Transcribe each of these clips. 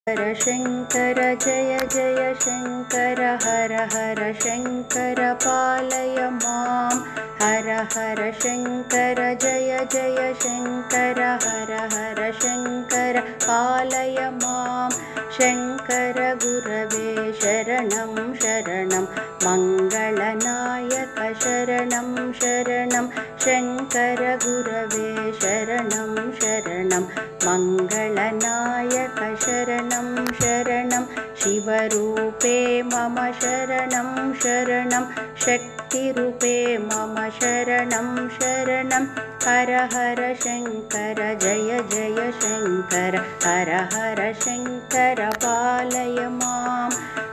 हर शङ्कर जय जय शङ्कर हर हर शङ्कर पालय मां हर हर शङ्कर जय जय शङ्कर हर हर शङ्कर पालय मां शङ्कर गुरवे शरणं शरणं मङ्गलनायक शरणं शरणं शङ्कर गुरवे शरणं शरणं मङ्गलनायक शरणं शरणं शिवरूपे मम शरणं शरणं शक्तिरूपे मम शरणं शरणं हर हर शङ्कर जय जय शङ्कर हर हर शङ्कर पालय मां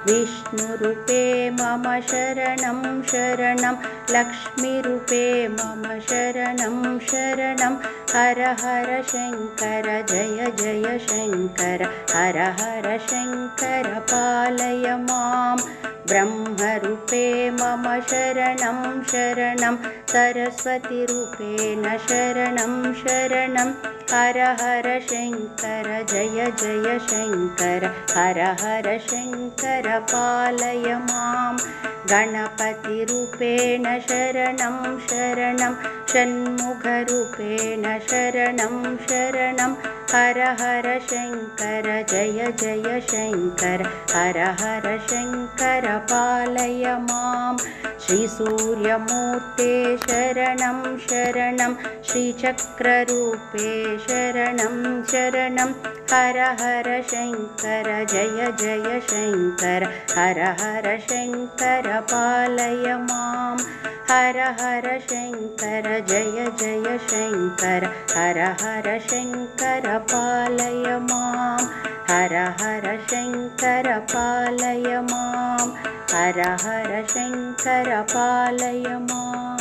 विष्णुरूपे मम शरणं शरणं लक्ष्मीरूपे मम शरणं शरणं हर हर शङ्कर जय जय शङ्कर हर हर शङ्कर पालय मां ब्रह्मरूपे मम शरणं शरणं सरस्वतीरूपेण शरणं शरणं हर हर शङ्कर जय जय शङ्कर हर हर शङ्कर पालय मां गणपतिरूपेण शरणं शरणं षण्मुखरूपेण शरणं शरणं हर हर शङ्कर जय जय शङ्कर हर हर शङ्कर पालय मां श्रीसूर्यमूर्ते शरणं शरणं श्रीचक्ररूपे शरणं शरणं हर हर शङ्कर जय जय शङ्कर हर हर शङ्कर पालय मां हर हर शङ्कर जय जय शङ्कर हर हर शङ्कर पालय मां हर हर शङ्कर पालय मां हर हर शङ्कर पालय माम्।